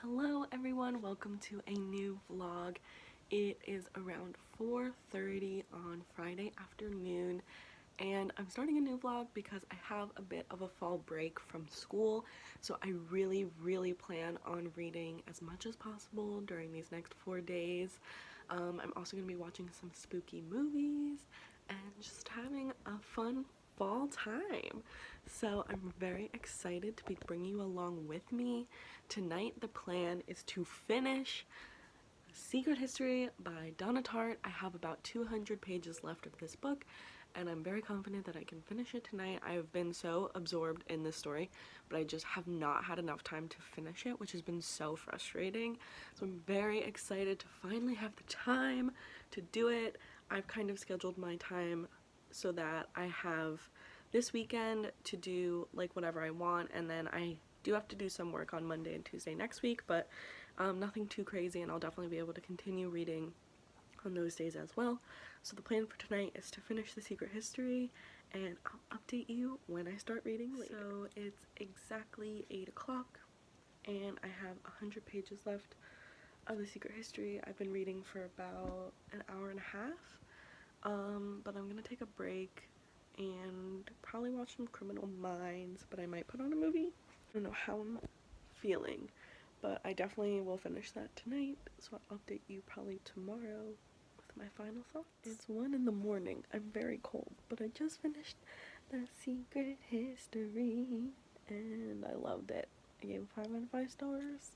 Hello everyone, welcome to a new vlog. It is around 4:30 on Friday afternoon and I'm starting a new vlog because I have a bit of a fall break from school, so I really plan on reading as much as possible during these next 4 days. I'm also going to be watching some spooky movies and just having a fun fall time. So I'm very excited to be bringing you along with me. Tonight the plan is to finish Secret History by Donna Tartt. I have about 200 pages left of this book and I'm very confident that I can finish it tonight. I have been so absorbed in this story, but I just have not had enough time to finish it, which has been so frustrating. So I'm very excited to finally have the time to do it. I've kind of scheduled my time so that I have this weekend to do like whatever I want, and then I do have to do some work on Monday and Tuesday next week, but nothing too crazy, and I'll definitely be able to continue reading on those days as well. So the plan for tonight is to finish The Secret History, and I'll update you when I start reading later. So it's exactly 8 o'clock and I have 100 pages left of The Secret History. I've been reading for about an hour and a half, but I'm gonna take a break and probably watch some Criminal Minds, but I might put on a movie. I don't know how I'm feeling, but I definitely will finish that tonight, so I'll update you probably tomorrow with my final thoughts. It's 1 in the morning. I'm very cold, but I just finished The Secret History and I loved it. I gave it 5 out of 5 stars.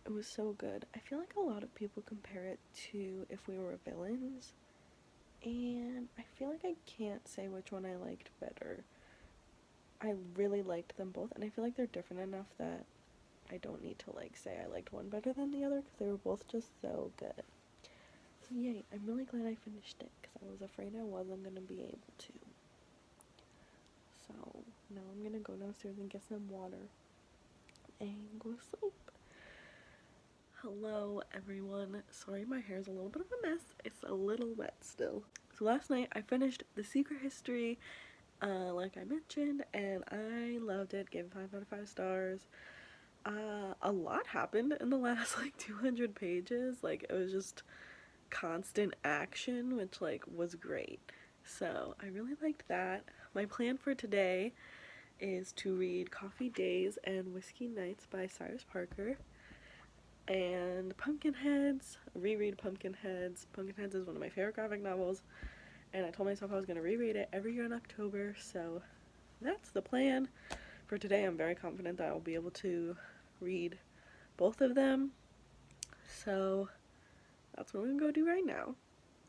It was so good. I feel like a lot of people compare it to If We Were Villains, and I feel like I can't say which one I liked better. I really liked them both, and I feel like they're different enough that I don't need to like say I liked one better than the other because they were both just so good. So yay, I'm really glad I finished it because I was afraid I wasn't going to be able to. So now I'm going to go downstairs and get some water and go to sleep. Hello everyone. Sorry my hair's a little bit of a mess. It's a little wet still. So last night I finished The Secret History, like I mentioned, and I loved it. Gave it 5 out of 5 stars. A lot happened in the last like 200 pages. Like it was just constant action, which like was great. So I really liked that. My plan for today is to read Coffee Days and Whiskey Nights by Cyrus Parker, and Pumpkinheads, reread Pumpkinheads. Pumpkinheads is one of my favorite graphic novels, and I told myself I was going to reread it every year in October, so that's the plan for today. I'm very confident that I'll be able to read both of them, so that's what I'm going to go do right now.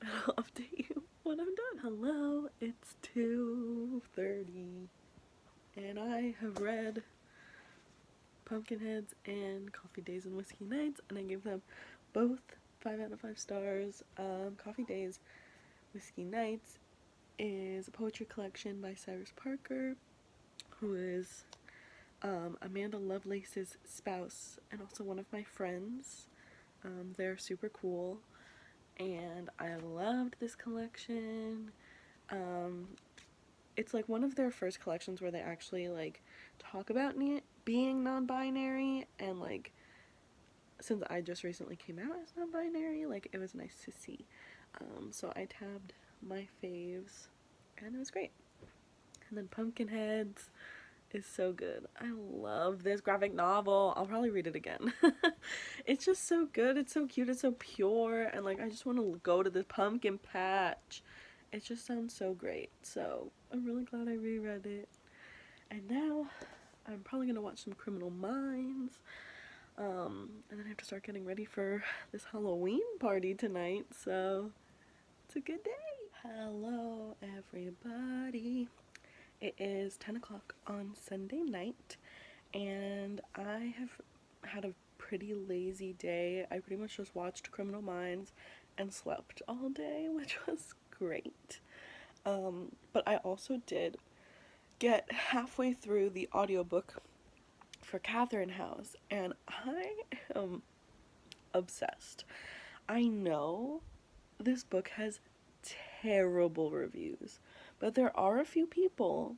I'll update you when I'm done. Hello, it's 2:30 and I have read Pumpkinheads and Coffee Days and Whiskey Nights, and I gave them both 5 out of 5 stars. Coffee Days, Whiskey Nights is a poetry collection by Cyrus Parker, who is Amanda Lovelace's spouse and also one of my friends. They're super cool and I loved this collection. It's like one of their first collections where they actually like talk about being non-binary, and like since I just recently came out as non-binary, like it was nice to see. So I tabbed my faves and it was great. And then Pumpkinheads is so good. I love this graphic novel. I'll probably read it again. It's just so good. It's so cute. It's so pure, and like I just want to go to this pumpkin patch. It just sounds so great. So I'm really glad I reread it. And now I'm probably gonna watch some Criminal Minds. And then I have to start getting ready for this Halloween party tonight, so it's a good day. Hello everybody. It is 10 o'clock on Sunday night, and I have had a pretty lazy day. I pretty much just watched Criminal Minds and slept all day, which was great. But I also did get halfway through the audiobook for Catherine House, and I am obsessed. I know this book has terrible reviews, but there are a few people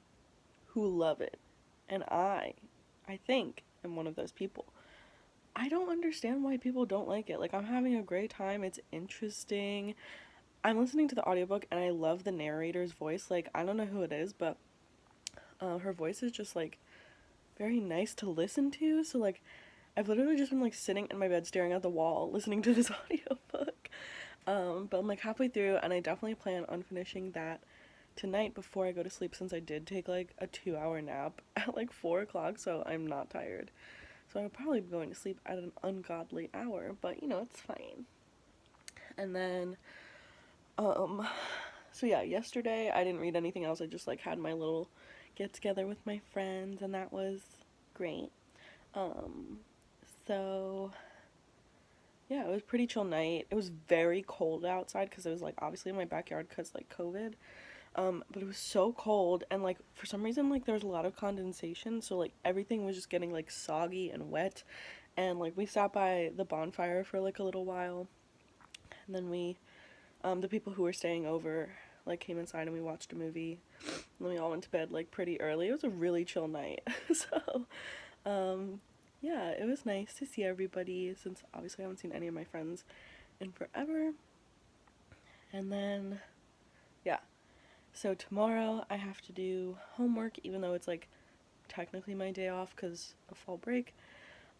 who love it, and I think I'm one of those people. I don't understand why people don't like it. Like, I'm having a great time. It's interesting. I'm listening to the audiobook and I love the narrator's voice. Like, I don't know who it is, but her voice is just like very nice to listen to. So like I've literally just been like sitting in my bed staring at the wall listening to this audiobook. But I'm like halfway through and I definitely plan on finishing that tonight before I go to sleep, since I did take like a 2 hour nap at like 4 o'clock, so I'm not tired. So I'll probably be going to sleep at an ungodly hour, but you know, it's fine. And then um so yeah, yesterday I didn't read anything else. I just like had my little get together with my friends and that was great. Um so yeah, it was pretty chill night. It was very cold outside because it was like obviously in my backyard because like COVID. But it was so cold and like for some reason like there was a lot of condensation, so like everything was just getting like soggy and wet. And like we sat by the bonfire for like a little while, and then the people who were staying over like came inside and we watched a movie. And then we all went to bed like pretty early. It was a really chill night. So um yeah, it was nice to see everybody since obviously I haven't seen any of my friends in forever. And then yeah, so tomorrow I have to do homework, even though it's like technically my day off because of fall break.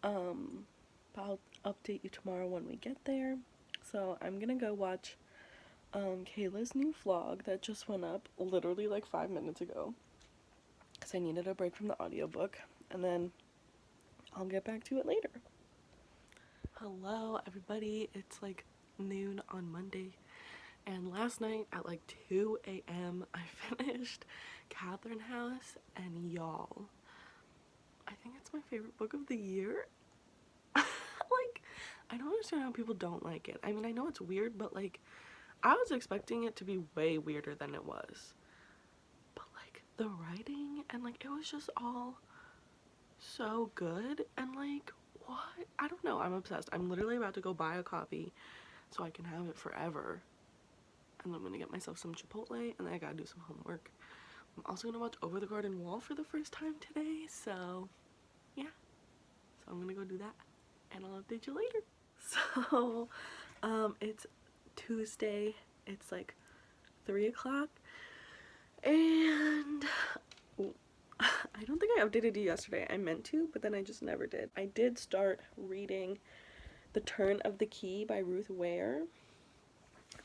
But I'll update you tomorrow when we get there. So I'm gonna go watch Kayla's new vlog that just went up literally like 5 minutes ago because I needed a break from the audiobook, and then I'll get back to it later. Hello everybody, it's like noon on Monday, and last night at like 2 a.m. I finished Catherine House, and y'all, I think it's my favorite book of the year. Like, I don't understand how people don't like it. I mean, I know it's weird, but like, I was expecting it to be way weirder than it was. But like, the writing and like, it was just all so good, and like, what? I don't know, I'm obsessed. I'm literally about to go buy a copy so I can have it forever. And I'm gonna get myself some Chipotle, and then I gotta do some homework. I'm also gonna watch Over the Garden Wall for the first time today, so yeah. So I'm gonna go do that, and I'll update you later. So, it's Tuesday, it's like 3 o'clock, and I don't think I updated you yesterday. I meant to, but then I just never did. I did start reading The Turn of the Key by Ruth Ware.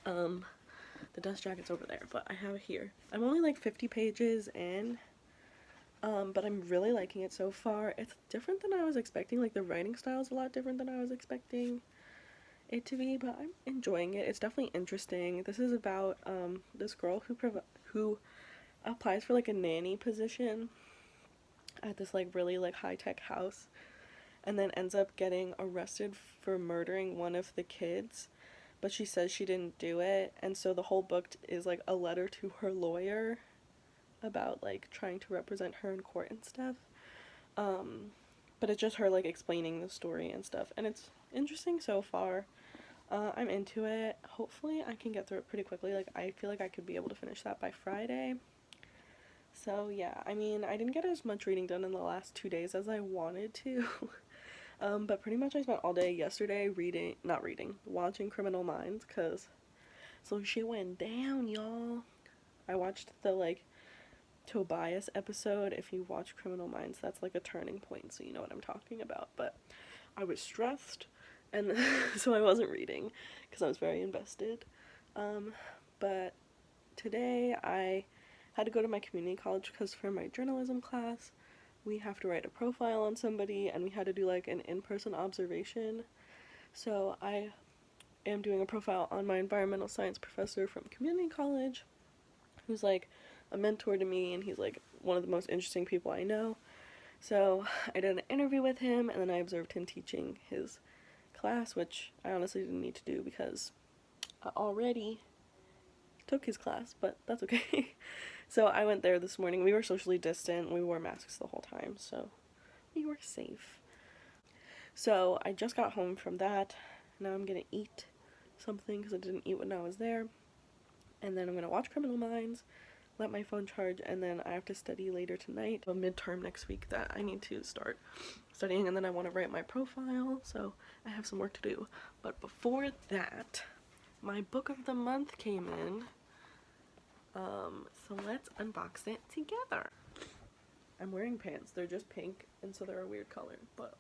The dust jacket's over there, but I have it here. I'm only like 50 pages in, but I'm really liking it so far. It's different than I was expecting. Like, the writing style is a lot different than I was expecting it to be, but I'm enjoying it. It's definitely interesting. This is about this girl who applies for like a nanny position at this like really like high-tech house, and then ends up getting arrested for murdering one of the kids, but she says she didn't do it. And so the whole book is like a letter to her lawyer about like trying to represent her in court and stuff. But it's just her like explaining the story and stuff, and it's interesting so far. I'm into it. Hopefully I can get through it pretty quickly. Like, I feel like I could be able to finish that by Friday. So yeah, I mean, I didn't get as much reading done in the last 2 days as I wanted to. But pretty much I spent all day yesterday watching Criminal Minds, cause so she went down, y'all. I watched the like Tobias episode. If you watch Criminal Minds, that's like a turning point, so you know what I'm talking about. But I was stressed, and so I wasn't reading because I was very invested. But today I had to go to my community college because for my journalism class we have to write a profile on somebody, and we had to do like an in-person observation. So I am doing a profile on my environmental science professor from community college, who's like a mentor to me, and he's like one of the most interesting people I know. So I did an interview with him, and then I observed him teaching his class, which I honestly didn't need to do because I already took his class, but that's okay. So I went there this morning. We were socially distant. We wore masks the whole time, so we were safe. So I just got home from that. Now I'm gonna eat something because I didn't eat when I was there. And then I'm gonna watch Criminal Minds. let my phone charge, and then I have to study later tonight. A midterm next week that I need to start studying, and then I want to write my profile, so I have some work to do. But before that, my book of the month came in, so let's unbox it together. I'm wearing pants. They're just pink, and so they're a weird color, but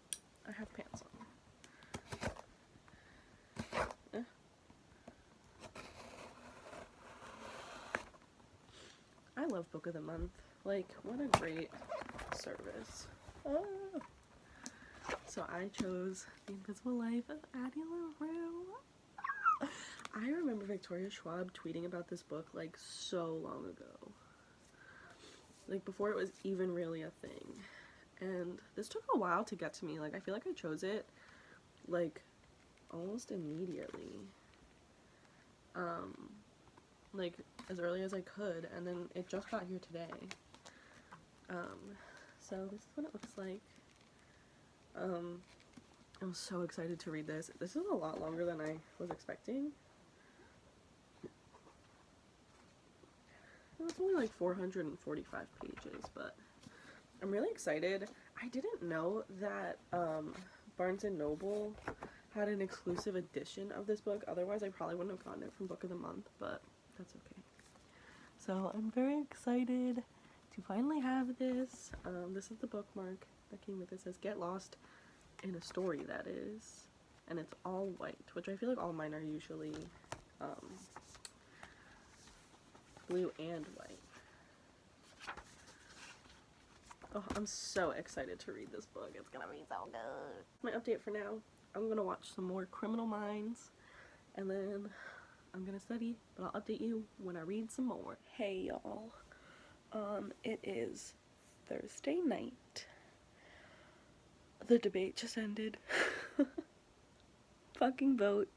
I have pants on. I love Book of the Month. Like, what a great service. Oh. So I chose The Invisible Life of Addie LaRue. I remember Victoria Schwab tweeting about this book like so long ago. Like before it was even really a thing. And this took a while to get to me. Like I feel like I chose it like almost immediately. Like as early as I could, and then it just got here today. So this is what it looks like. I'm so excited to read this. This is a lot longer than I was expecting. It's only like 445 pages, but I'm really excited. I didn't know that Barnes & Noble had an exclusive edition of this book. Otherwise, I probably wouldn't have gotten it from Book of the Month, but that's okay. So I'm very excited to finally have this. This is the bookmark that came with it. It says, "Get lost in a story," that is. And it's all white, which I feel like all mine are usually blue and white. Oh, I'm so excited to read this book. It's gonna be so good. My update for now, I'm gonna watch some more Criminal Minds, and then I'm gonna study, but I'll update you when I read some more. Hey y'all, it is Thursday night. The debate just ended. Fucking vote.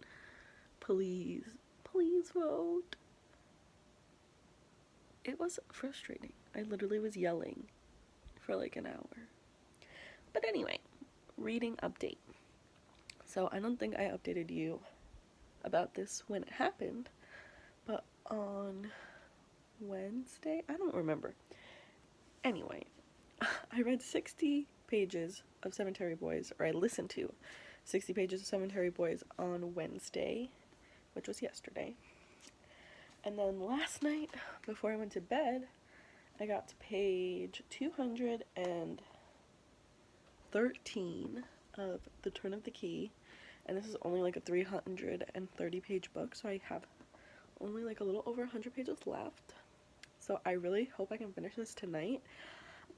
Please, please vote. It was frustrating. I literally was yelling for like an hour. But anyway, reading update. So I don't think I updated you about this when it happened, but on Wednesday, I don't remember. Anyway, I read 60 pages of Cemetery Boys, or I listened to 60 pages of Cemetery Boys on Wednesday, which was yesterday. And then last night, before I went to bed, I got to page 213 of The Turn of the Key, and this is only like a 330 page book, so I have only like a little over 100 pages left. So I really hope I can finish this tonight.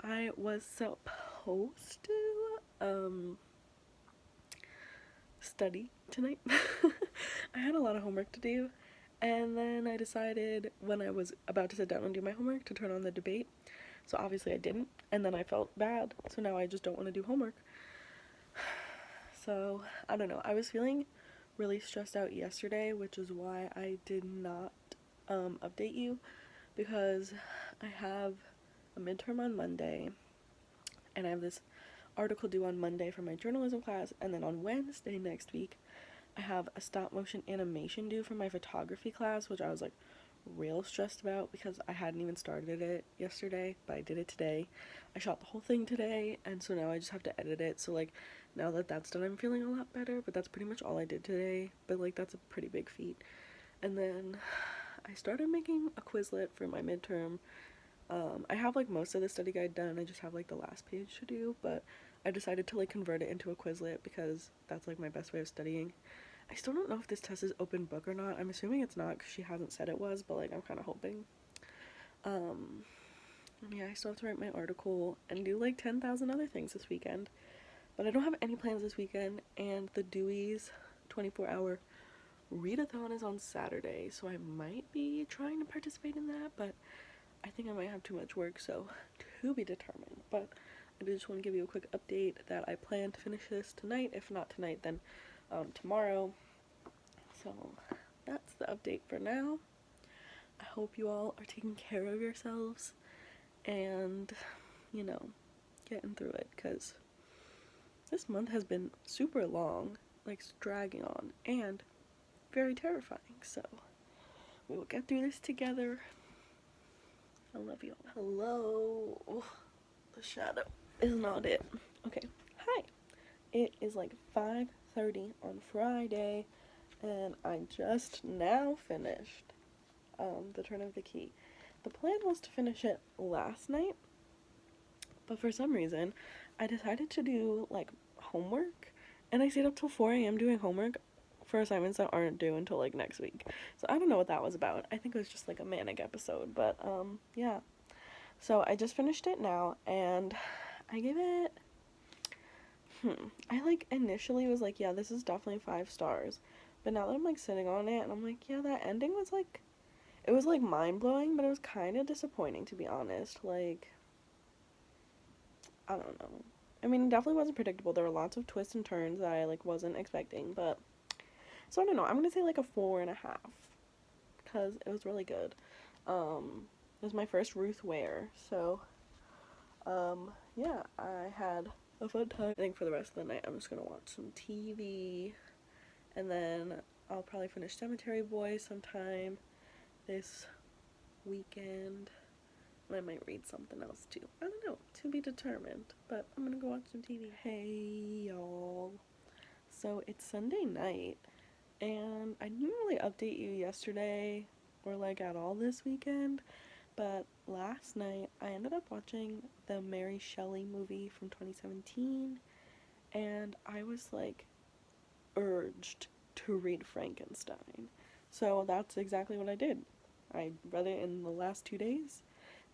I was supposed to study tonight. I had a lot of homework to do, and then I decided when I was about to sit down and do my homework to turn on the debate. So obviously I didn't, and then I felt bad, so now I just don't want to do homework. So I don't know, I was feeling really stressed out yesterday, which is why I did not update you, because I have a midterm on Monday, and I have this article due on Monday for my journalism class, and then on Wednesday next week I have a stop motion animation due for my photography class, which I was like real stressed about because I hadn't even started it yesterday, but I did it today. I shot the whole thing today, and so now I just have to edit it. So like now that that's done, I'm feeling a lot better, but that's pretty much all I did today, but like that's a pretty big feat. And then I started making a Quizlet for my midterm. I have like most of the study guide done, I just have like the last page to do, but I decided to like convert it into a Quizlet because that's like my best way of studying. I still don't know if this test is open book or not. I'm assuming it's not because she hasn't said it was, but like I'm kind of hoping. Yeah, I still have to write my article and do like 10,000 other things this weekend, but I don't have any plans this weekend, and the Dewey's 24-hour readathon is on Saturday, so I might be trying to participate in that, but I think I might have too much work, so to be determined. But I just want to give you a quick update that I plan to finish this tonight. If not tonight, then tomorrow. So that's the update for now. I hope you all are taking care of yourselves and, you know, getting through it, because this month has been super long, like dragging on, and very terrifying. So we will get through this together. I love you all. Hello. The shadow is not it. Okay. Hi. It is like 5:30 on Friday, and I just now finished The Turn of the Key. The plan was to finish it last night, but for some reason, I decided to do like homework, and I stayed up till 4 a.m. doing homework for assignments that aren't due until like next week. So I don't know what that was about. I think it was just like a manic episode, but yeah. So I just finished it now, and I gave it I like initially was like, yeah, this is definitely 5 stars. But now that I'm like sitting on it and I'm like, yeah, that ending was like it was like mind blowing, but it was kind of disappointing to be honest. Like, I don't know. I mean, it definitely wasn't predictable. There were lots of twists and turns that I like wasn't expecting, but so I don't know. I'm gonna say like a 4.5 because it was really good. It was my first Ruth Ware, so yeah, I had a fun time. I think for the rest of the night, I'm just gonna watch some TV, and then I'll probably finish Cemetery Boys sometime this weekend. And I might read something else too. I don't know, to be determined. But I'm gonna go watch some TV. Hey y'all. So it's Sunday night, and I didn't really update you yesterday or like at all this weekend, but last night I ended up watching the Mary Shelley movie from 2017, and I was like urged to read Frankenstein. So that's exactly what I did. I read it in the last 2 days.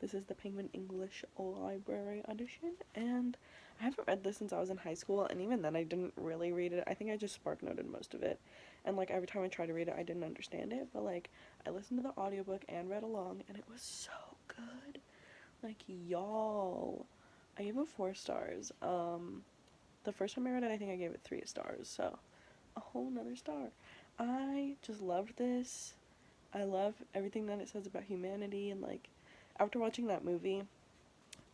This is the Penguin English Library edition, and I haven't read this since I was in high school, and even then I didn't really read it. I think I just SparkNoted most of it, and like every time I tried to read it, I didn't understand it, but like I listened to the audiobook and read along, and it was so good. Like, y'all, I gave it 4 stars. The first time I read it, I think I gave it 3 stars, so a whole nother star. I just loved this. I love everything that it says about humanity, and like after watching that movie,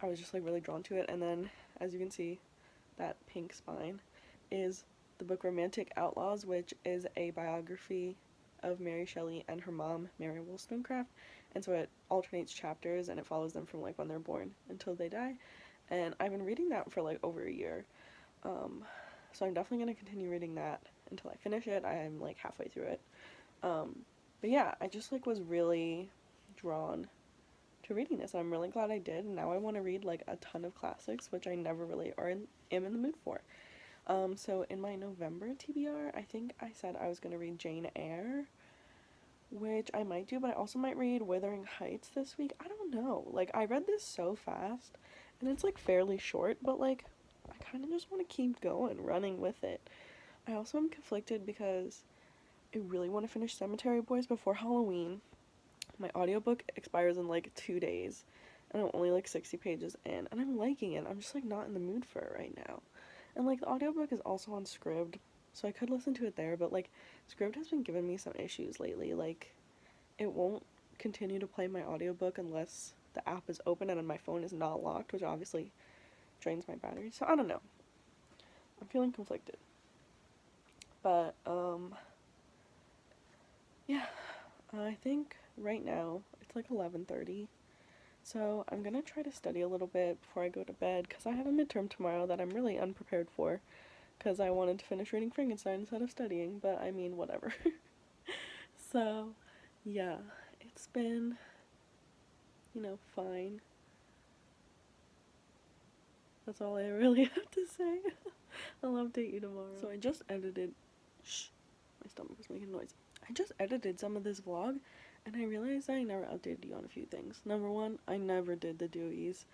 I was just like really drawn to it. And then, as you can see, that pink spine is the book Romantic Outlaws, which is a biography of Mary Shelley and her mom, Mary Wollstonecraft. And so it alternates chapters and it follows them from like when they're born until they die. And I've been reading that for like over a year. So I'm definitely going to continue reading that until I finish it. I'm like halfway through it. But yeah, I just like was really drawn to reading this. I'm really glad I did. And now I want to read like a ton of classics, which I never really am in the mood for. So in my November TBR, I think I said I was going to read Jane Eyre, which I might do, but I also might read Wuthering Heights this week. I don't know. Like, I read this so fast, and it's like fairly short, but like, I kind of just want to keep going, running with it. I also am conflicted because I really want to finish Cemetery Boys before Halloween. My audiobook expires in like 2 days, and I'm only like 60 pages in, and I'm liking it. I'm just like not in the mood for it right now. And like the audiobook is also on Scribd, so I could listen to it there, but like Scribd has been giving me some issues lately. Like, it won't continue to play my audiobook unless the app is open and my phone is not locked, which obviously drains my battery. So I don't know. I'm feeling conflicted. But yeah, I think right now it's like 11:30. So I'm going to try to study a little bit before I go to bed cuz I have a midterm tomorrow that I'm really unprepared for cuz I wanted to finish reading Frankenstein instead of studying, but I mean, whatever. So, yeah, it's been, fine. That's all I really have to say. I'll update you tomorrow. So I just edited. Shh, my stomach was making noise. I just edited some of this vlog, and I realized I never updated you on a few things. Number one, I never did the Dewey's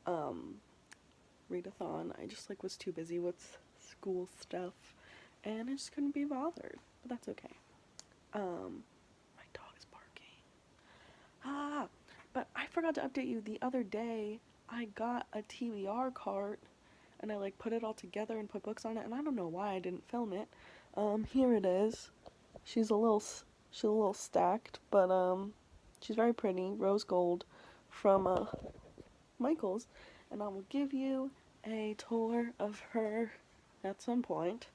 readathon. I just like was too busy with school stuff, and I just couldn't be bothered. But that's okay. My dog is barking. But I forgot to update you. The other day, I got a TBR cart, and I like put it all together and put books on it, and I don't know why I didn't film it. Here it is. She's a little stacked, but she's very pretty, rose gold, from Michaels, and I will give you a tour of her at some point.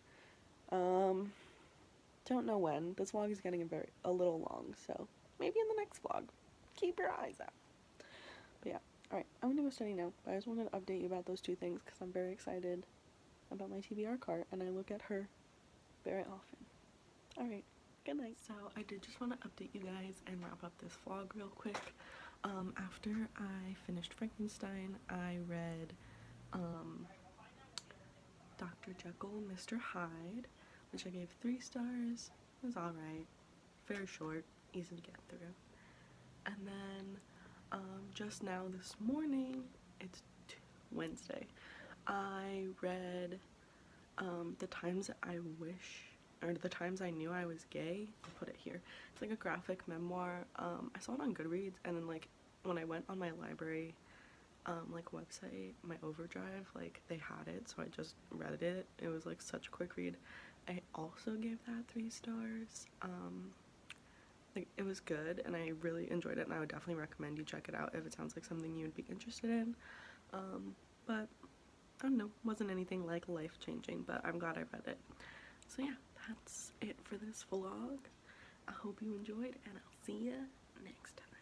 Don't know when. This vlog is getting a little long, so maybe in the next vlog. Keep your eyes out. Alright, I'm gonna go study now, but I just wanted to update you about those two things because I'm very excited about my TBR cart and I look at her very often. Alright, good night. So I did just want to update you guys and wrap up this vlog real quick. After I finished Frankenstein, I read Dr. Jekyll, Mr. Hyde, which I gave 3 stars. It was alright. Very short, easy to get through. And then just now this morning, it's Wednesday, I read The Times I Wish, or The Times I Knew I Was Gay. I'll put it here. It's like a graphic memoir. I saw it on Goodreads, and then like when I went on my library like website, my Overdrive, like they had it, so I just read it. It was like such a quick read. I also gave that 3 stars. Like it was good and I really enjoyed it, and I would definitely recommend you check it out if it sounds like something you would be interested in. But I don't know, wasn't anything like life-changing, but I'm glad I read it. So yeah, that's it for this vlog. I hope you enjoyed, and I'll see you next time.